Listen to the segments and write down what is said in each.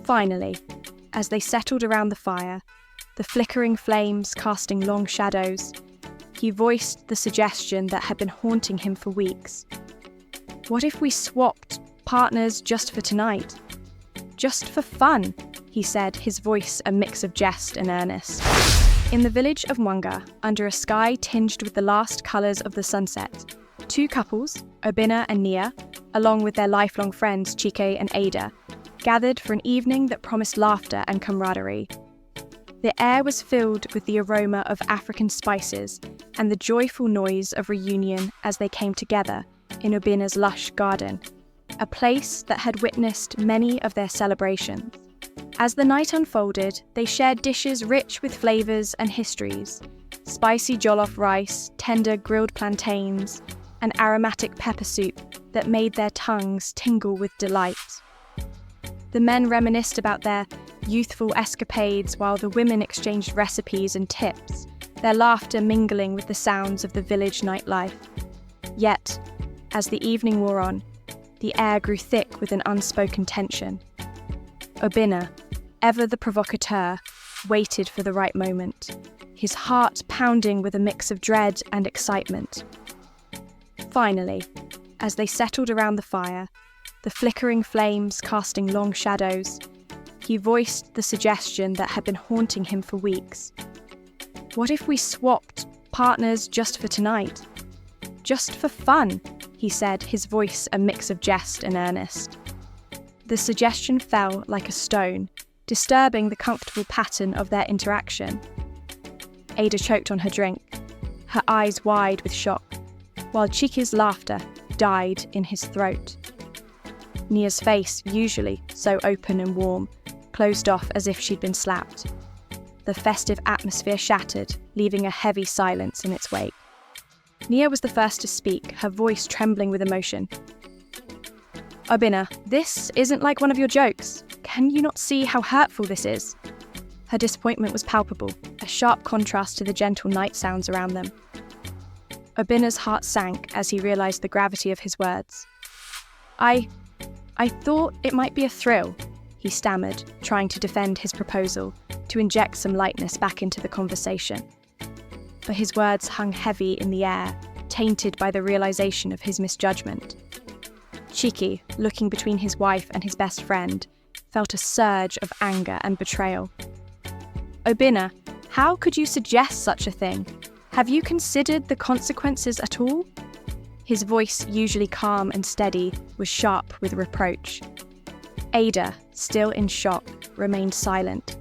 Finally, as they settled around the fire, the flickering flames casting long shadows, he voiced the suggestion that had been haunting him for weeks. What if we swapped partners just for tonight? Just for fun, he said, his voice a mix of jest and earnest. In the village of Mwanga, under a sky tinged with the last colours of the sunset, two couples, Obinna and Nia, along with their lifelong friends Chike and Ada, gathered for an evening that promised laughter and camaraderie. The air was filled with the aroma of African spices and the joyful noise of reunion as they came together in Obinna's lush garden, a place that had witnessed many of their celebrations. As the night unfolded, they shared dishes rich with flavours and histories: spicy jollof rice, tender grilled plantains, and aromatic pepper soup that made their tongues tingle with delight. The men reminisced about their youthful escapades while the women exchanged recipes and tips, their laughter mingling with the sounds of the village nightlife. Yet, as the evening wore on, the air grew thick with an unspoken tension. Obinna, ever the provocateur, waited for the right moment, his heart pounding with a mix of dread and excitement. Finally, as they settled around the fire, the flickering flames casting long shadows, he voiced the suggestion that had been haunting him for weeks. What if we swapped partners just for tonight? Just for fun, he said, his voice a mix of jest and earnest. The suggestion fell like a stone, disturbing the comfortable pattern of their interaction. Ada choked on her drink, her eyes wide with shock, while Chike's laughter died in his throat. Nia's face, usually so open and warm, closed off as if she'd been slapped. The festive atmosphere shattered, leaving a heavy silence in its wake. Nia was the first to speak, her voice trembling with emotion. Obinna, this isn't like one of your jokes. Can you not see how hurtful this is? Her disappointment was palpable, a sharp contrast to the gentle night sounds around them. Obinna's heart sank as he realised the gravity of his words. I thought it might be a thrill, he stammered, trying to defend his proposal, to inject some lightness back into the conversation. But his words hung heavy in the air, tainted by the realisation of his misjudgment. Chike, looking between his wife and his best friend, felt a surge of anger and betrayal. Obinna, how could you suggest such a thing? Have you considered the consequences at all? His voice, usually calm and steady, was sharp with reproach. Ada, still in shock, remained silent,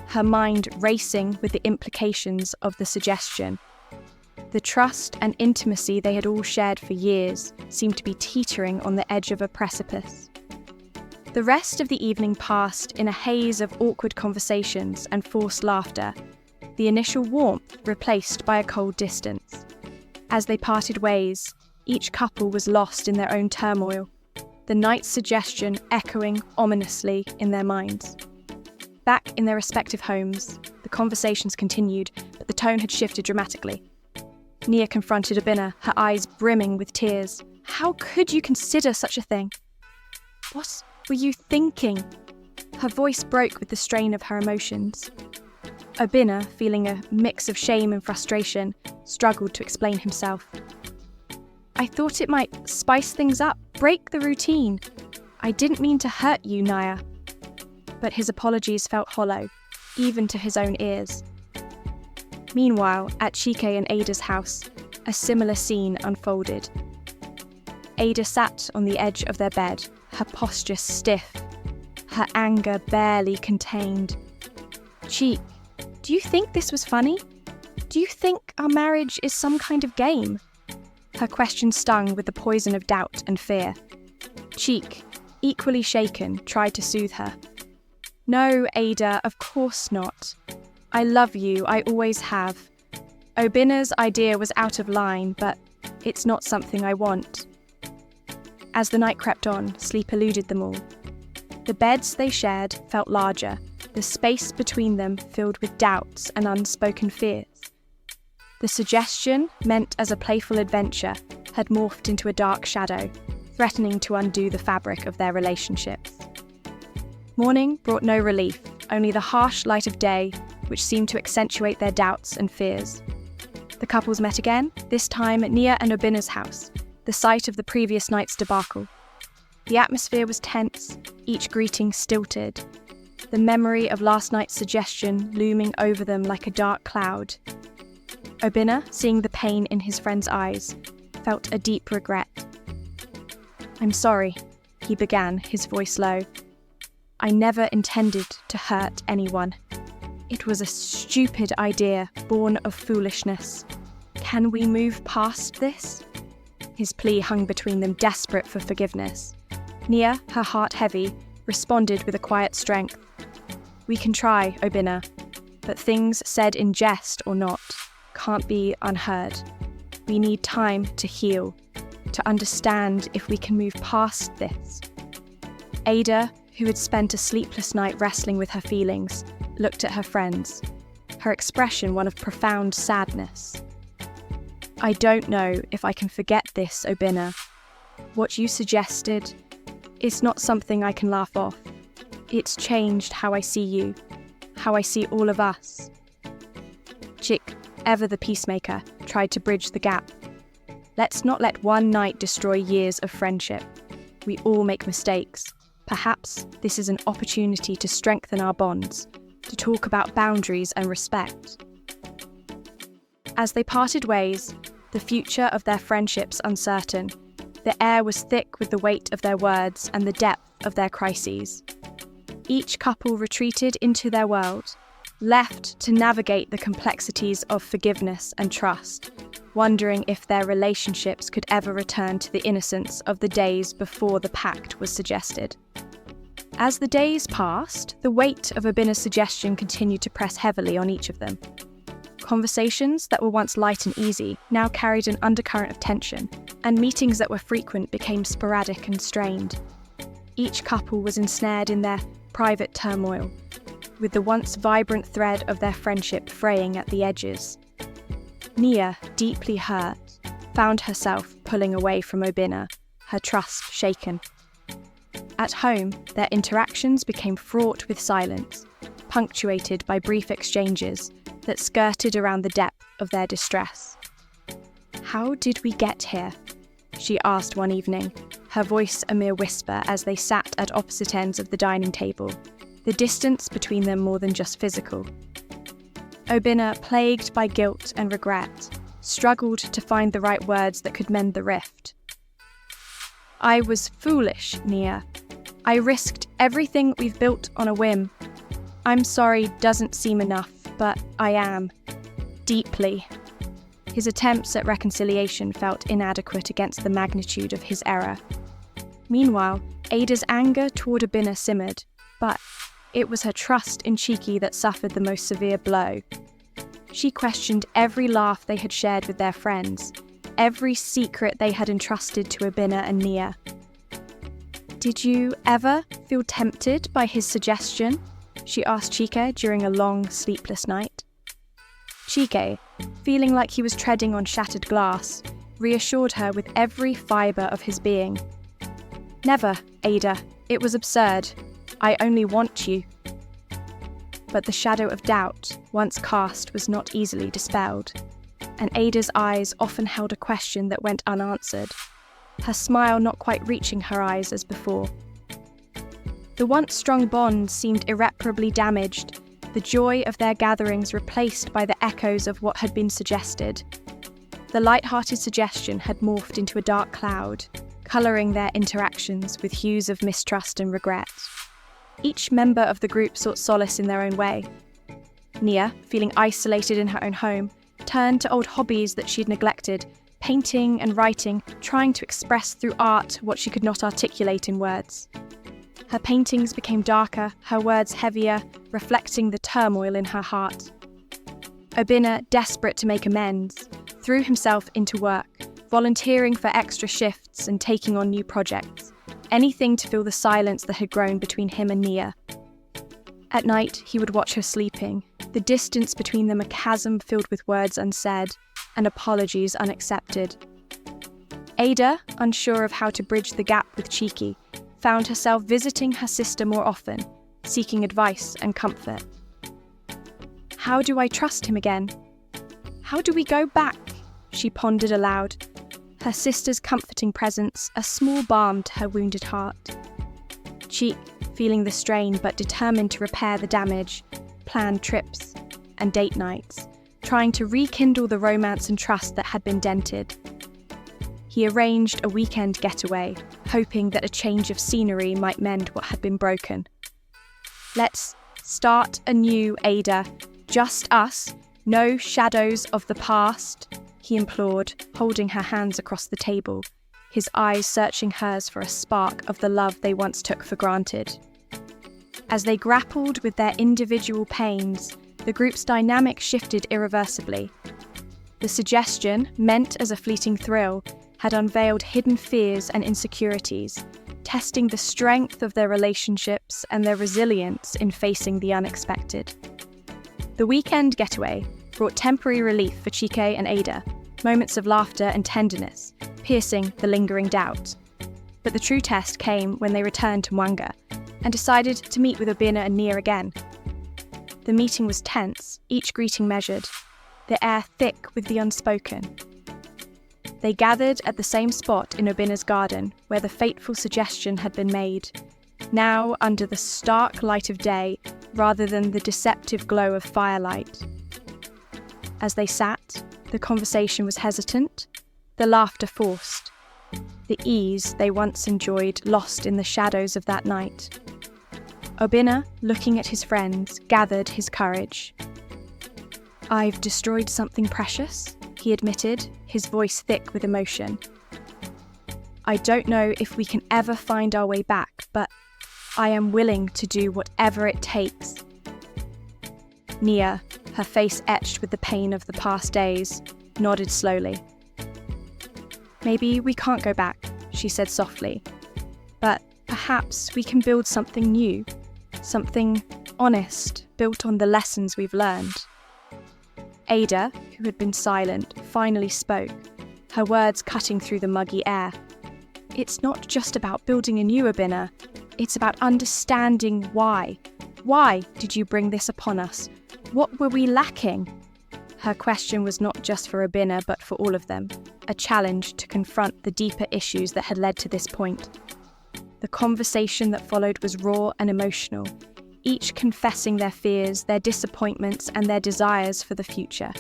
her mind racing with the implications of the suggestion. The trust and intimacy they had all shared for years seemed to be teetering on the edge of a precipice. The rest of the evening passed in a haze of awkward conversations and forced laughter, the initial warmth replaced by a cold distance. As they parted ways, each couple was lost in their own turmoil, the night's suggestion echoing ominously in their minds. Back in their respective homes, the conversations continued, but the tone had shifted dramatically. Nia confronted Obinna, her eyes brimming with tears. How could you consider such a thing? What were you thinking? Her voice broke with the strain of her emotions. Obinna, feeling a mix of shame and frustration, struggled to explain himself. I thought it might spice things up, break the routine. I didn't mean to hurt you, Nia. But his apologies felt hollow, even to his own ears. Meanwhile, at Chike and Ada's house, a similar scene unfolded. Ada sat on the edge of their bed, her posture stiff, her anger barely contained. Chike, do you think this was funny? Do you think our marriage is some kind of game? Her question stung with the poison of doubt and fear. Chike, equally shaken, tried to soothe her. No, Ada, of course not. I love you, I always have. Obinna's idea was out of line, but it's not something I want. As the night crept on, sleep eluded them all. The beds they shared felt larger, the space between them filled with doubts and unspoken fears. The suggestion, meant as a playful adventure, had morphed into a dark shadow, threatening to undo the fabric of their relationships. Morning brought no relief, only the harsh light of day, which seemed to accentuate their doubts and fears. The couples met again, this time at Nia and Obina's house, the site of the previous night's debacle. The atmosphere was tense, each greeting stilted, the memory of last night's suggestion looming over them like a dark cloud. Obina, seeing the pain in his friend's eyes, felt a deep regret. "I'm sorry," he began, his voice low. "I never intended to hurt anyone. It was a stupid idea, born of foolishness. Can we move past this?" His plea hung between them, desperate for forgiveness. Nia, her heart heavy, responded with a quiet strength. "We can try, Obina, but things said in jest or not can't be unheard. We need time to heal, to understand if we can move past this." Ada, who had spent a sleepless night wrestling with her feelings, looked at her friends, her expression one of profound sadness. "I don't know if I can forget this, Obina. What you suggested, it's not something I can laugh off. It's changed how I see you, how I see all of us." Chick, ever the peacemaker, tried to bridge the gap. "Let's not let one night destroy years of friendship. We all make mistakes. Perhaps this is an opportunity to strengthen our bonds, to talk about boundaries and respect." As they parted ways, the future of their friendships uncertain, the air was thick with the weight of their words and the depth of their crises. Each couple retreated into their world, left to navigate the complexities of forgiveness and trust, wondering if their relationships could ever return to the innocence of the days before the pact was suggested. As the days passed, the weight of Obina's suggestion continued to press heavily on each of them. Conversations that were once light and easy now carried an undercurrent of tension, and meetings that were frequent became sporadic and strained. Each couple was ensnared in their private turmoil, with the once vibrant thread of their friendship fraying at the edges. Nia, deeply hurt, found herself pulling away from Obina, her trust shaken. At home, their interactions became fraught with silence, punctuated by brief exchanges that skirted around the depth of their distress. "How did we get here?" she asked one evening, her voice a mere whisper as they sat at opposite ends of the dining table, the distance between them more than just physical. Obina, plagued by guilt and regret, struggled to find the right words that could mend the rift. "I was foolish, Nia. I risked everything we've built on a whim. I'm sorry doesn't seem enough, but I am. Deeply." His attempts at reconciliation felt inadequate against the magnitude of his error. Meanwhile, Ada's anger toward Obina simmered, but it was her trust in Chiki that suffered the most severe blow. She questioned every laugh they had shared with their friends, every secret they had entrusted to Obina and Nia. "Did you ever feel tempted by his suggestion?" she asked Chike during a long, sleepless night. Chike, feeling like he was treading on shattered glass, reassured her with every fibre of his being. "Never, Ada. It was absurd. I only want you." But the shadow of doubt, once cast, was not easily dispelled, and Ada's eyes often held a question that went unanswered, her smile not quite reaching her eyes as before. The once strong bond seemed irreparably damaged, the joy of their gatherings replaced by the echoes of what had been suggested. The light-hearted suggestion had morphed into a dark cloud, colouring their interactions with hues of mistrust and regret. Each member of the group sought solace in their own way. Nia, feeling isolated in her own home, turned to old hobbies that she'd neglected, painting and writing, trying to express through art what she could not articulate in words. Her paintings became darker, her words heavier, reflecting the turmoil in her heart. Obina, desperate to make amends, threw himself into work, volunteering for extra shifts and taking on new projects, anything to fill the silence that had grown between him and Nia. At night, he would watch her sleeping, the distance between them a chasm filled with words unsaid and apologies unaccepted. Ada, unsure of how to bridge the gap with Chiki, found herself visiting her sister more often, seeking advice and comfort. How do I trust him again? How do we go back? She pondered aloud, her sister's comforting presence a small balm to her wounded heart. Cheek, feeling the strain but determined to repair the damage, planned trips and date nights, trying to rekindle the romance and trust that had been dented. He arranged a weekend getaway, hoping that a change of scenery might mend what had been broken. Let's start anew, Ada. Just us, no shadows of the past, he implored, holding her hands across the table, his eyes searching hers for a spark of the love they once took for granted. As they grappled with their individual pains, the group's dynamic shifted irreversibly. The suggestion, meant as a fleeting thrill, had unveiled hidden fears and insecurities, testing the strength of their relationships and their resilience in facing the unexpected. The weekend getaway brought temporary relief for Chike and Ada, moments of laughter and tenderness, piercing the lingering doubt. But the true test came when they returned to Mwanga and decided to meet with Obinna and Nia again. The meeting was tense, each greeting measured, the air thick with the unspoken. They gathered at the same spot in Obinna's garden where the fateful suggestion had been made, now under the stark light of day rather than the deceptive glow of firelight. As they sat, the conversation was hesitant, the laughter forced, the ease they once enjoyed lost in the shadows of that night. Obinna, looking at his friends, gathered his courage. "I've destroyed something precious," he admitted, his voice thick with emotion. "I don't know if we can ever find our way back, but I am willing to do whatever it takes." Nia, her face etched with the pain of the past days, nodded slowly. "Maybe we can't go back," she said softly, "but perhaps we can build something new, something honest, built on the lessons we've learned." Ada, who had been silent, finally spoke, her words cutting through the muggy air. "It's not just about building a new Obinna, it's about understanding why. Why did you bring this upon us? What were we lacking?" Her question was not just for Obinna but for all of them, a challenge to confront the deeper issues that had led to this point. The conversation that followed was raw and emotional, each confessing their fears, their disappointments, and their desires for the future.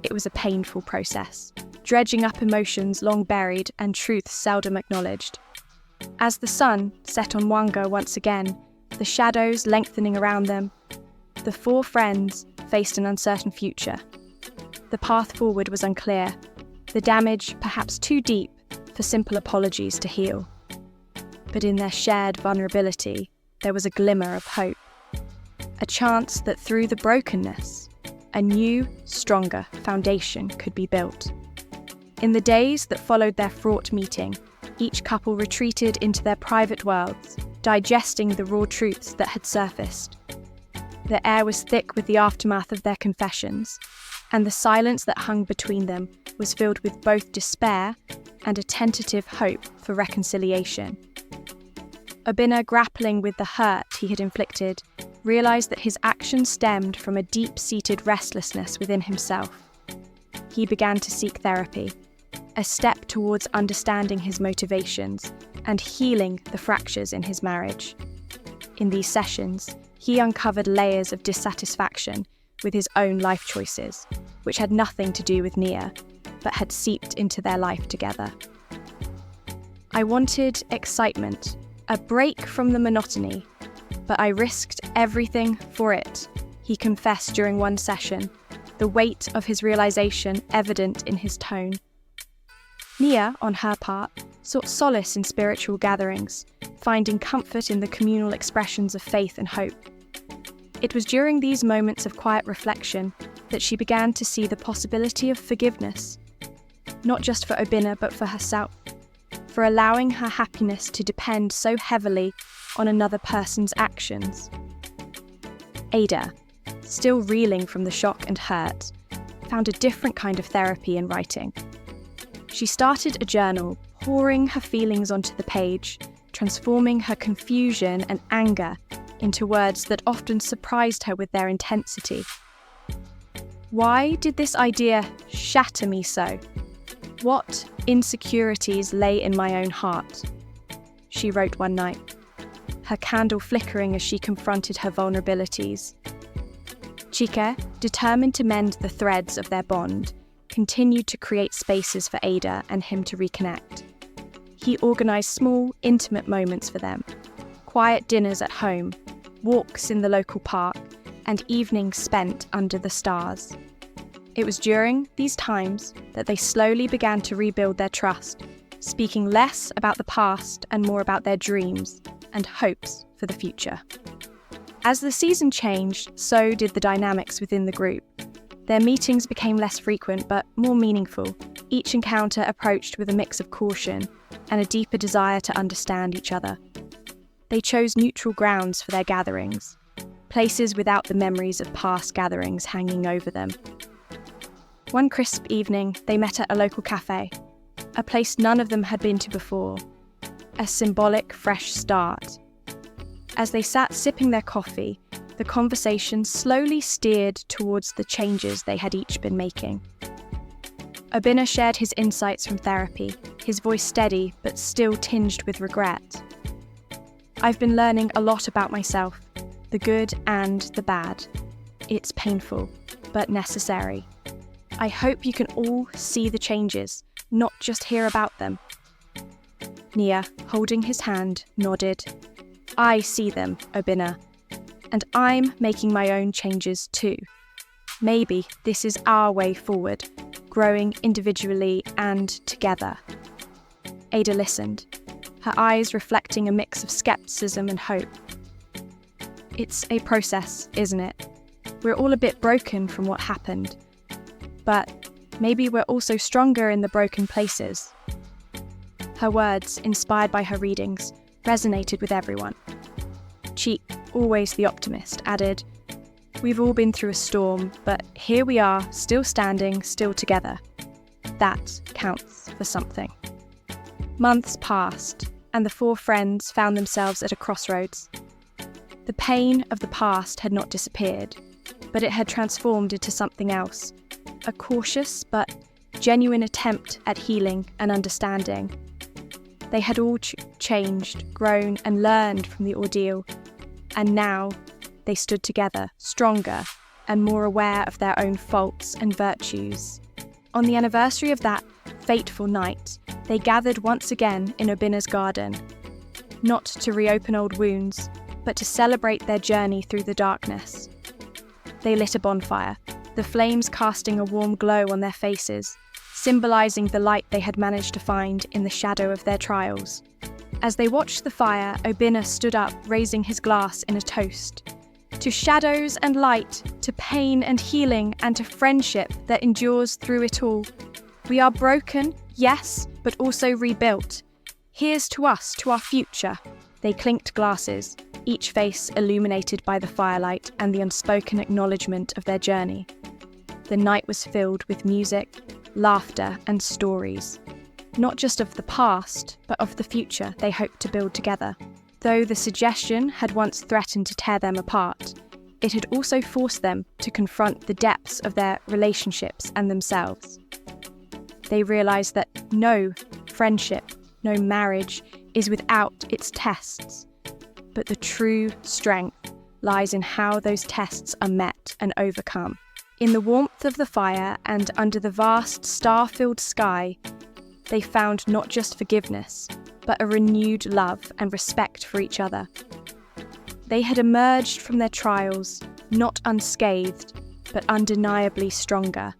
It was a painful process, dredging up emotions long buried and truths seldom acknowledged. As the sun set on Mwanga once again, the shadows lengthening around them, the four friends faced an uncertain future. The path forward was unclear, the damage perhaps too deep for simple apologies to heal. But in their shared vulnerability, there was a glimmer of hope, a chance that through the brokenness, a new, stronger foundation could be built. In the days that followed their fraught meeting, each couple retreated into their private worlds, digesting the raw truths that had surfaced. The air was thick with the aftermath of their confessions, and the silence that hung between them was filled with both despair and a tentative hope for reconciliation. Obinna, grappling with the hurt he had inflicted, realised that his actions stemmed from a deep-seated restlessness within himself. He began to seek therapy, a step towards understanding his motivations and healing the fractures in his marriage. In these sessions, he uncovered layers of dissatisfaction with his own life choices, which had nothing to do with Nia, but had seeped into their life together. "I wanted excitement, a break from the monotony, but I risked everything for it," he confessed during one session, the weight of his realisation evident in his tone. Nia, on her part, sought solace in spiritual gatherings, finding comfort in the communal expressions of faith and hope. It was during these moments of quiet reflection that she began to see the possibility of forgiveness, not just for Obinna but for herself, for allowing her happiness to depend so heavily on another person's actions. Ada, still reeling from the shock and hurt, found a different kind of therapy in writing. She started a journal, pouring her feelings onto the page, transforming her confusion and anger into words that often surprised her with their intensity. Why did this idea shatter me so? What insecurities lay in my own heart? She wrote one night, her candle flickering as she confronted her vulnerabilities. Chike, determined to mend the threads of their bond, continued to create spaces for Ada and him to reconnect. He organised small, intimate moments for them, quiet dinners at home, walks in the local park, and evenings spent under the stars. It was during these times that they slowly began to rebuild their trust, speaking less about the past and more about their dreams and hopes for the future. As the season changed, so did the dynamics within the group. Their meetings became less frequent but more meaningful, each encounter approached with a mix of caution and a deeper desire to understand each other. They chose neutral grounds for their gatherings, places without the memories of past gatherings hanging over them. One crisp evening, they met at a local cafe, a place none of them had been to before, a symbolic fresh start. As they sat sipping their coffee, the conversation slowly steered towards the changes they had each been making. Obinna shared his insights from therapy, his voice steady but still tinged with regret. I've been learning a lot about myself, the good and the bad. It's painful, but necessary. I hope you can all see the changes, not just hear about them. Nia, holding his hand, nodded. I see them, Obinna, and I'm making my own changes too. Maybe this is our way forward, growing individually and together. Ada listened, her eyes reflecting a mix of skepticism and hope. It's a process, isn't it? We're all a bit broken from what happened, but maybe we're also stronger in the broken places. Her words, inspired by her readings, resonated with everyone. Cheek, always the optimist, added, We've all been through a storm, but here we are, still standing, still together. That counts for something. Months passed, and the four friends found themselves at a crossroads. The pain of the past had not disappeared, but it had transformed into something else, a cautious but genuine attempt at healing and understanding. They had all changed, grown, and learned from the ordeal, and now they stood together, stronger and more aware of their own faults and virtues. On the anniversary of that fateful night, they gathered once again in Obinna's garden, not to reopen old wounds, but to celebrate their journey through the darkness. They lit a bonfire, the flames casting a warm glow on their faces, symbolising the light they had managed to find in the shadow of their trials. As they watched the fire, Obinna stood up, raising his glass in a toast. To shadows and light, to pain and healing, and to friendship that endures through it all. We are broken, yes, but also rebuilt. Here's to us, to our future. They clinked glasses, each face illuminated by the firelight and the unspoken acknowledgement of their journey. The night was filled with music, laughter, and stories. Not just of the past, but of the future they hoped to build together. Though the suggestion had once threatened to tear them apart, it had also forced them to confront the depths of their relationships and themselves. They realised that no friendship, no marriage is without its tests, but the true strength lies in how those tests are met and overcome. In the warmth of the fire and under the vast star-filled sky, they found not just forgiveness, but a renewed love and respect for each other. They had emerged from their trials, not unscathed, but undeniably stronger.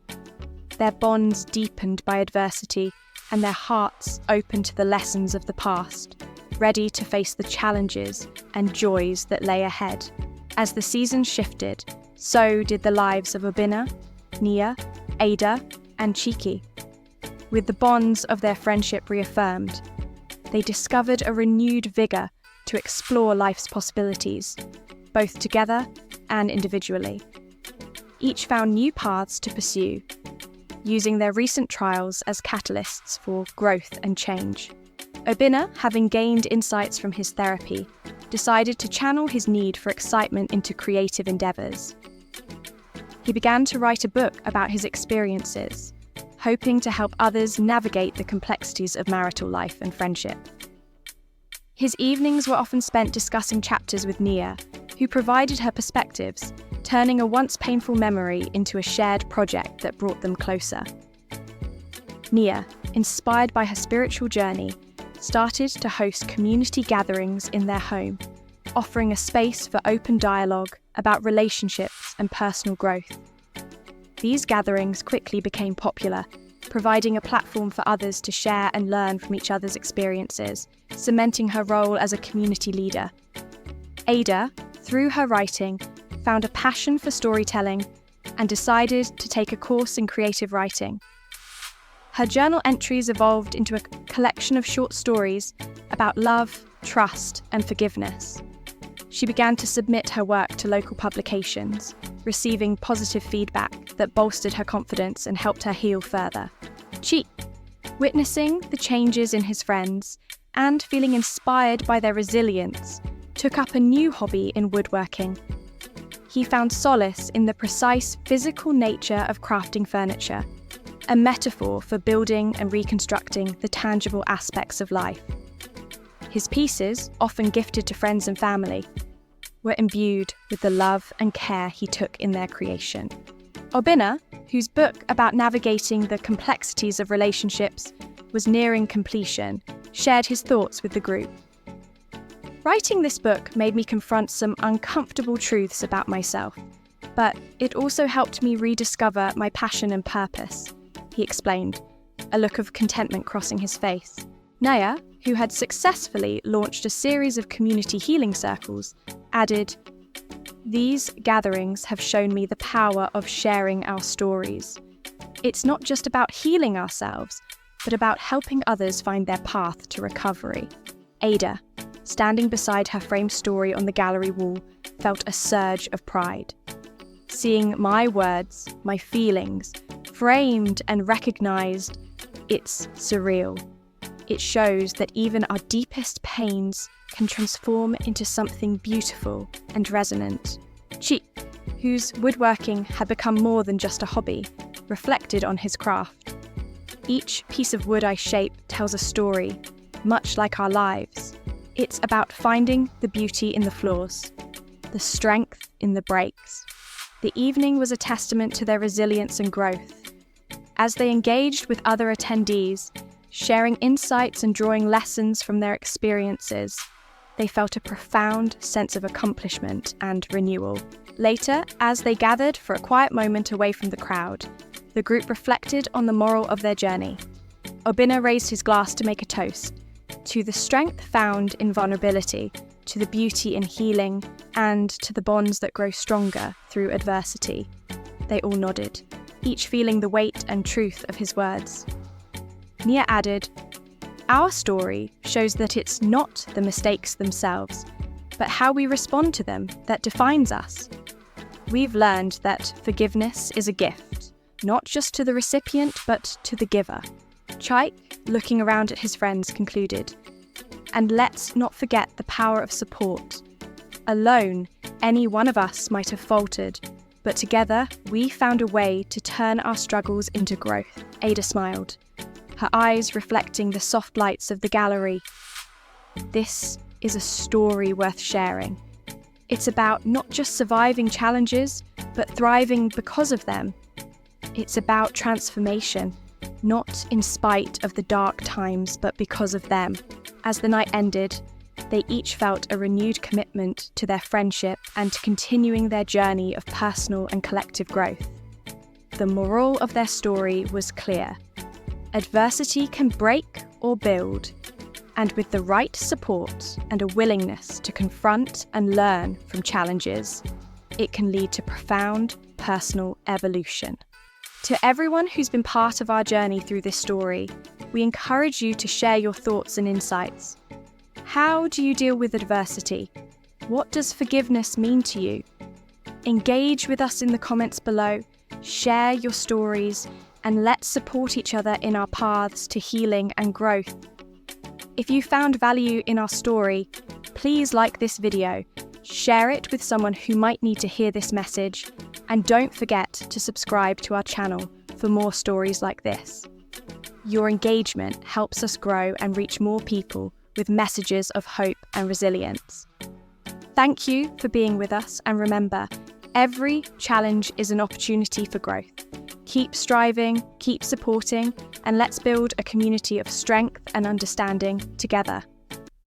Their bonds deepened by adversity, and their hearts open to the lessons of the past, ready to face the challenges and joys that lay ahead. As the season shifted, so did the lives of Obinna, Nia, Ada, and Chike. With the bonds of their friendship reaffirmed, they discovered a renewed vigour to explore life's possibilities, both together and individually. Each found new paths to pursue, using their recent trials as catalysts for growth and change. Obinna, having gained insights from his therapy, decided to channel his need for excitement into creative endeavours. He began to write a book about his experiences, hoping to help others navigate the complexities of marital life and friendship. His evenings were often spent discussing chapters with Nia, who provided her perspectives, turning a once painful memory into a shared project that brought them closer. Nia, inspired by her spiritual journey, started to host community gatherings in their home, offering a space for open dialogue about relationships and personal growth. These gatherings quickly became popular, providing a platform for others to share and learn from each other's experiences, cementing her role as a community leader. Ada, through her writing, found a passion for storytelling and decided to take a course in creative writing. Her journal entries evolved into a collection of short stories about love, trust, and forgiveness. She began to submit her work to local publications, receiving positive feedback that bolstered her confidence and helped her heal further. Chi, witnessing the changes in his friends and feeling inspired by their resilience, took up a new hobby in woodworking. He found solace in the precise physical nature of crafting furniture, a metaphor for building and reconstructing the tangible aspects of life. His pieces, often gifted to friends and family, were imbued with the love and care he took in their creation. Obinna, whose book about navigating the complexities of relationships was nearing completion, shared his thoughts with the group. Writing this book made me confront some uncomfortable truths about myself, but it also helped me rediscover my passion and purpose, he explained, a look of contentment crossing his face. Naya, who had successfully launched a series of community healing circles, added, "These gatherings have shown me the power of sharing our stories. It's not just about healing ourselves, but about helping others find their path to recovery." Ada, standing beside her framed story on the gallery wall, felt a surge of pride. Seeing my words, my feelings, framed and recognised, it's surreal. It shows that even our deepest pains can transform into something beautiful and resonant. Chi, whose woodworking had become more than just a hobby, reflected on his craft. Each piece of wood I shape tells a story, much like our lives. It's about finding the beauty in the flaws, the strength in the breaks. The evening was a testament to their resilience and growth. As they engaged with other attendees, sharing insights and drawing lessons from their experiences, they felt a profound sense of accomplishment and renewal. Later, as they gathered for a quiet moment away from the crowd, the group reflected on the moral of their journey. Obinna raised his glass to make a toast, to the strength found in vulnerability, to the beauty in healing, and to the bonds that grow stronger through adversity. They all nodded, each feeling the weight and truth of his words. Nia added, "Our story shows that it's not the mistakes themselves, but how we respond to them that defines us. We've learned that forgiveness is a gift, not just to the recipient, but to the giver." Chaik, looking around at his friends, concluded, "And let's not forget the power of support. Alone, any one of us might have faltered, but together we found a way to turn our struggles into growth." Ada smiled, her eyes reflecting the soft lights of the gallery. "This is a story worth sharing. It's about not just surviving challenges, but thriving because of them. It's about transformation, not in spite of the dark times, but because of them." As the night ended, they each felt a renewed commitment to their friendship and to continuing their journey of personal and collective growth. The moral of their story was clear. Adversity can break or build, and with the right support and a willingness to confront and learn from challenges, it can lead to profound personal evolution. To everyone who's been part of our journey through this story, we encourage you to share your thoughts and insights. How do you deal with adversity? What does forgiveness mean to you? Engage with us in the comments below, share your stories, and let's support each other in our paths to healing and growth. If you found value in our story, please like this video, share it with someone who might need to hear this message, and don't forget to subscribe to our channel for more stories like this. Your engagement helps us grow and reach more people with messages of hope and resilience. Thank you for being with us, and remember, every challenge is an opportunity for growth. Keep striving, keep supporting, and let's build a community of strength and understanding together.